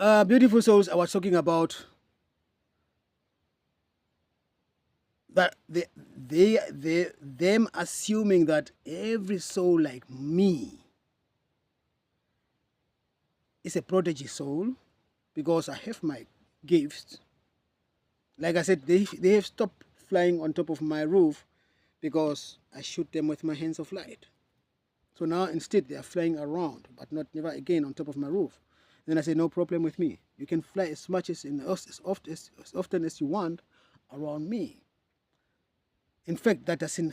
Beautiful souls, I was talking about that them assuming that every soul like me is a prodigy soul because I have my gifts. Like I said, they have stopped flying on top of my roof because I shoot them with my hands of light. So now instead they are flying around, but not never again on top of my roof. Then I say, no problem with me. You can fly as much as often as you want around me. In fact, that doesn't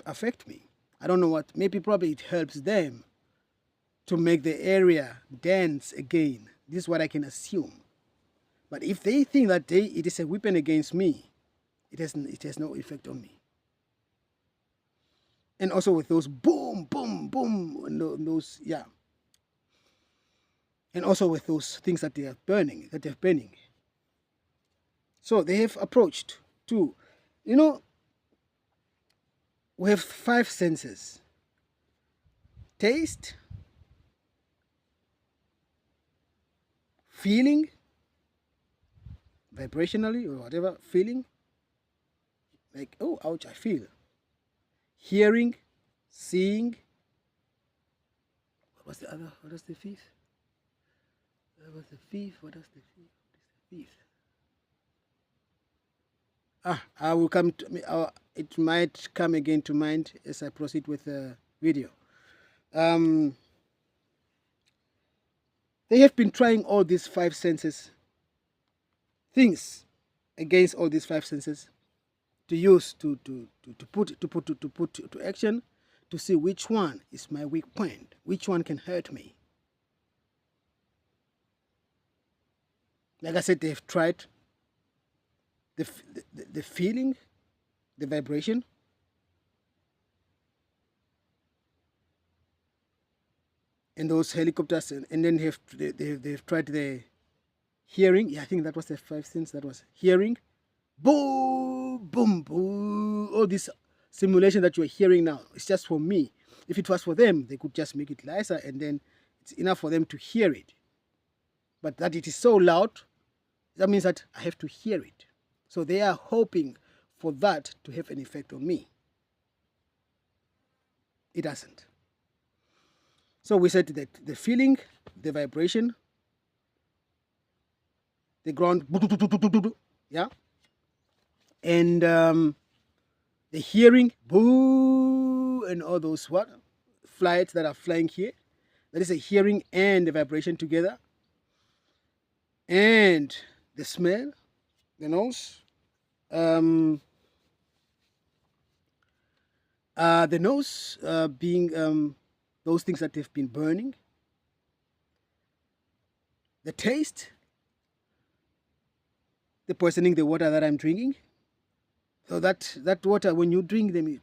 affect me. I don't know what. Maybe probably it helps them to make the area dense again. This is what I can assume. But if they think that it is a weapon against me, it has no effect on me. And also with those boom, boom, boom, and those, yeah. And also with those things that they're burning. So they have approached to, we have 5 senses: taste, feeling, vibrationally or whatever, feeling, like, oh, ouch, I feel. Hearing, seeing. What was the other? What was the fifth? What was the fifth? What was the fifth? I will come to me. It might come again to mind as I proceed with the video. They have been trying all these 5 senses things against all these 5 senses to use to put to action, to see which one is my weak point, which one can hurt me. Like I said, they've tried the feeling, the vibration, and those helicopters, and then they've tried the hearing. Yeah, I think that was the 5 things. That was hearing, boom, boom, boom. All this simulation that you're hearing now, it's just for me. If it was for them, they could just make it nicer, and then it's enough for them to hear it. But that it is so loud, that means that I have to hear it. So they are hoping for that to have an effect on me. It doesn't. So we said that the feeling, the vibration, the ground, yeah, and the hearing, boo, and all those flights that are flying here. That is a hearing and the vibration together. And the smell, the nose, the nose being those things that they've been burning. The taste, the poisoning the water that I'm drinking. So that water, when you drink them, it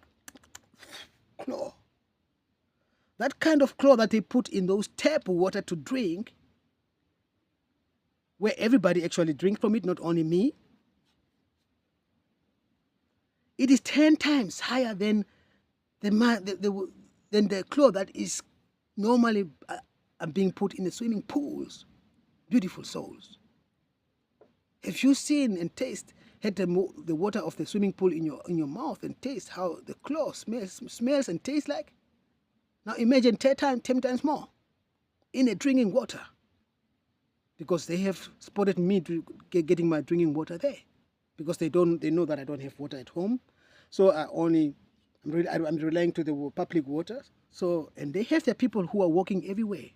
claw. That kind of claw that they put in those tap water to drink, where everybody actually drinks from it, not only me, it is 10 times higher than the claw that is normally being put in the swimming pools. Beautiful souls. Have you seen and had the water of the swimming pool in your mouth and taste how the claw smells and tastes like? Now imagine 10 times more in a drinking water, because they have spotted me getting my drinking water there, because they know that I don't have water at home, so I'm relying to the public water. So, and they have their people who are working everywhere.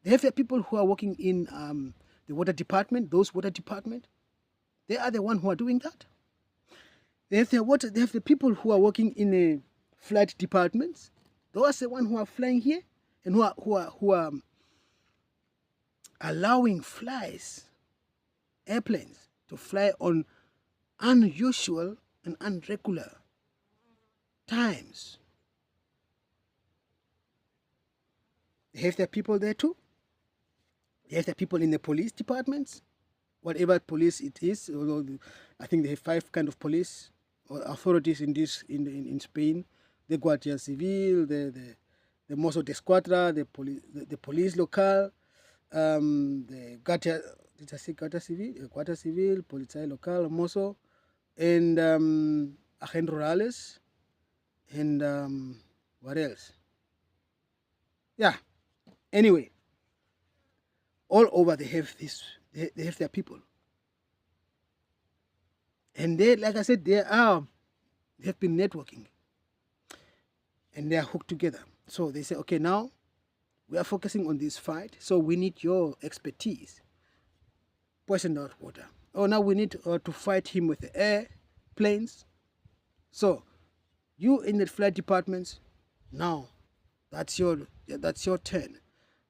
They have their people who are working in the water department, those water department. They are the one who are doing that. They have the people who are working in the flight departments. Those are the ones who are flying here and who are allowing airplanes to fly on unusual and irregular times. They have their people there too. They have their people in the police departments, whatever police it is. Although I think they have 5 kind of police or authorities in Spain: the Guardia Civil, the Mossos d'Esquadra, the police local, the Guardia, did I say Guardia Civil? Guardia Civil, Polizei Local, Mosso, and Agent Rurales, and what else? Yeah. Anyway, all over they have this. They have their people, and they, like I said, they have been networking, and they are hooked together. So they say, okay, now we are focusing on this fight, so we need your expertise. Poison out water. Oh, now we need to fight him with the airplanes. So you in the flight departments, now that's your turn.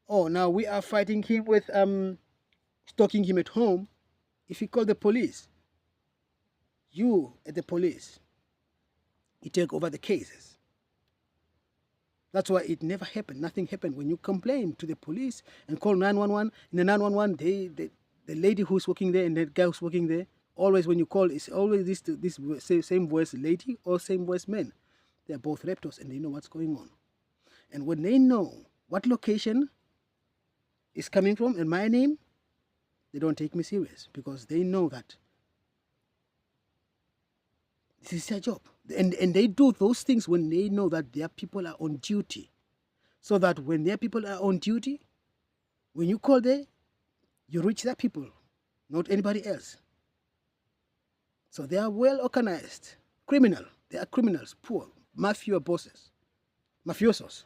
Oh, now we are fighting him with stalking him at home. If you call the police, you at the police, you take over the cases. That's why it never happened. Nothing happened. When you complain to the police and call 911, in the 911, the lady who's working there and the guy who's working there, always when you call, it's always this same voice lady or same voice man. They're both raptors and they know what's going on. And when they know what location is coming from and my name, they don't take me serious because they know that this is their job. And they do those things when they know that their people are on duty. So that when their people are on duty, when you call there, you reach their people, not anybody else. So they are well organized. Criminal. They are criminals, poor, mafia bosses, mafiosos.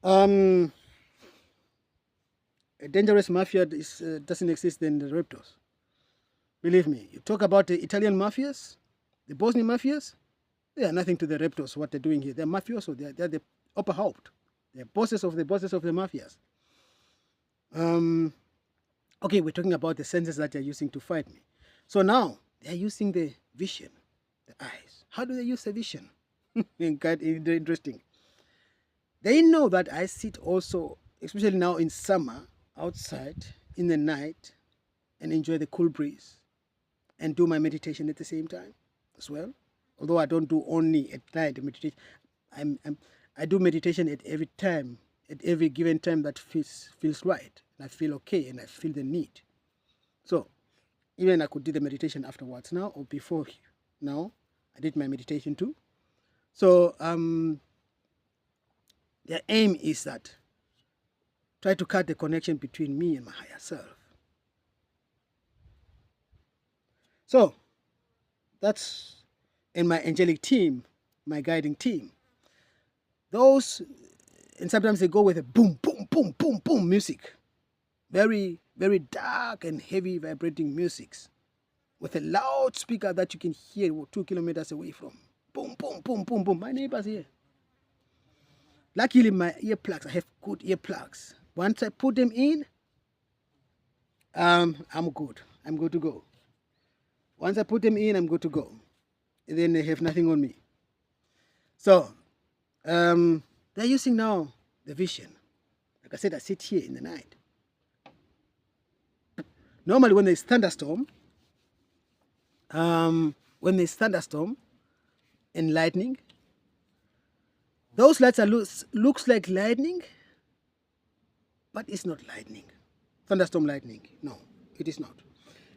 A dangerous mafia doesn't exist in the raptors. Believe me, you talk about the Italian mafias, the Bosnian mafias, they are nothing to the raptors, what they're doing here. They're mafioso, they're the upper haupt. They're bosses of the mafias. Okay, we're talking about the senses that they're using to fight me. So now, they're using the vision, the eyes. How do they use the vision? Quite interesting. They know that I sit also, especially now in summer, outside in the night and enjoy the cool breeze and do my meditation at the same time as well. Although I don't do only at night meditation, I do meditation at every time, at every given time that feels right. And I feel okay and I feel the need. So even I could do the meditation afterwards now or before now. I did my meditation too. So their aim is that try to cut the connection between me and my higher self. So that's in my angelic team, my guiding team. Those, and sometimes they go with a boom, boom, boom, boom, boom music. Very, very dark and heavy vibrating musics with a loudspeaker that you can hear 2 kilometers away from. Boom, boom, boom, boom, boom. My neighbor's here. Luckily, my earplugs, I have good earplugs. Once I put them in, I'm good. I'm good to go. Once I put them in, I'm good to go. And then they have nothing on me. So, they're using now the vision. Like I said, I sit here in the night. Normally, when there's thunderstorm, and lightning, those lights looks like lightning, but it's not lightning. Thunderstorm lightning. No, it is not.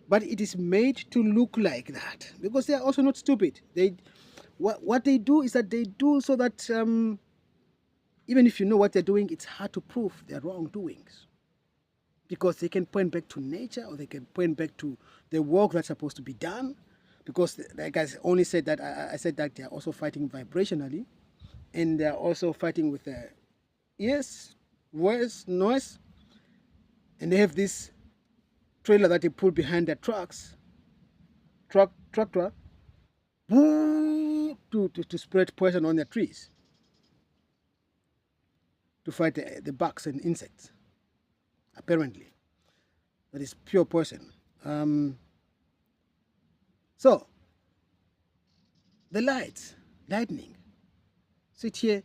But it is made to look like that because they are also not stupid. What they do is that they do so that even if you know what they're doing, it's hard to prove their wrongdoings because they can point back to nature or they can point back to the work that's supposed to be done. Because, like I only said that, I said that they are also fighting vibrationally, and they are also fighting with their ears, voice, noise, and they have this trailer that they put behind their tractor, to spread poison on their trees, to fight the bugs and insects. Apparently, that is pure poison. So, the lightning, sit here,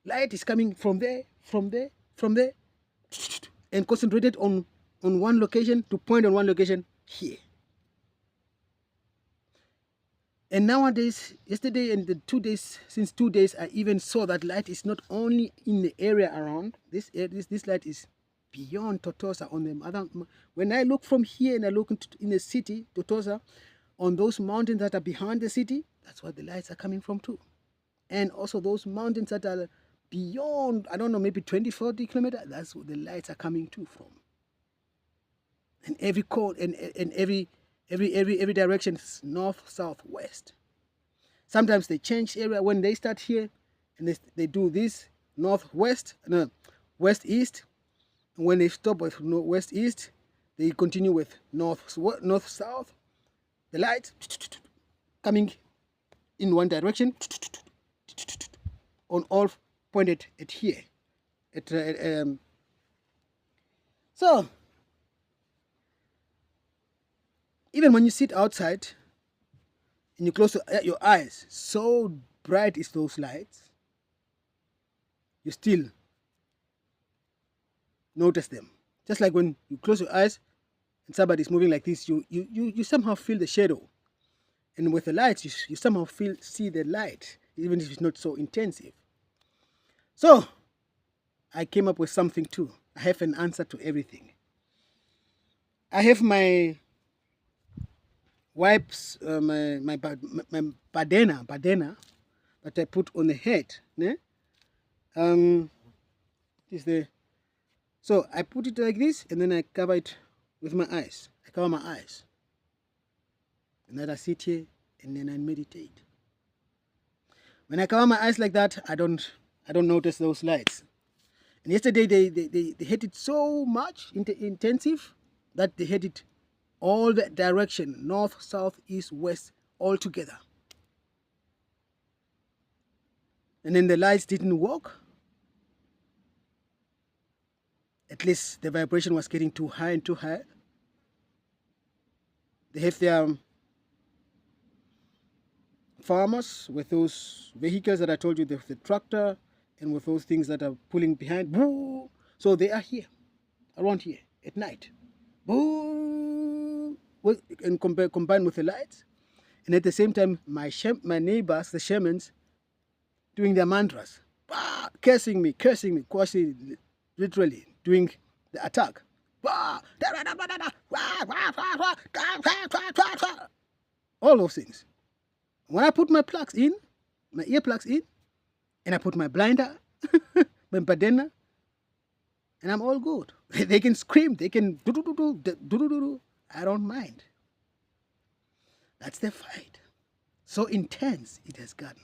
light is coming from there, and concentrated on one location to point on one location here. And nowadays, yesterday and the 2 days, since 2 days, I even saw that light is not only in the area around. This light is beyond Totosa on the other. When I look from here and I look in the city, Totosa, on those mountains that are behind the city, that's where the lights are coming from too. And also those mountains that are beyond, I don't know, maybe 20, 40 kilometers, that's where the lights are coming too from. And every code and every direction is north, south, west. Sometimes they change area when they start here and they do this northwest, no, west east. And when they stop with west east, they continue with north south. The light coming in one direction on all pointed at here. So even when you sit outside and you close your eyes, so bright is those lights, you still notice them. Just like when you close your eyes and somebody is moving like this, you somehow feel the shadow. And with the lights, you somehow see the light, even if it's not so intensive. So I came up with something too. I have an answer to everything. I have my wipes, my badena that I put on the head. Ne? So I put it like this, and then I cover it with my eyes. I cover my eyes, and then I sit here, and then I meditate. When I cover my eyes like that, I don't notice those lights. And yesterday they hit it so much intensive that they hit it all the direction, north, south, east, west, all together. And then the lights didn't work. At least the vibration was getting too high and too high. They have their farmers with those vehicles that I told you, the tractor, and with those things that are pulling behind. Boo! So they are here, around here, at night. Boo! And combined with the lights. And at the same time, my neighbors, the shamans, doing their mantras. Cursing me, quasi literally, doing the attack. All those things. When I put my plugs in, my earplugs in, and I put my blinder, my badena, and I'm all good. They can scream, they can do. I don't mind. That's the fight. So intense it has gotten.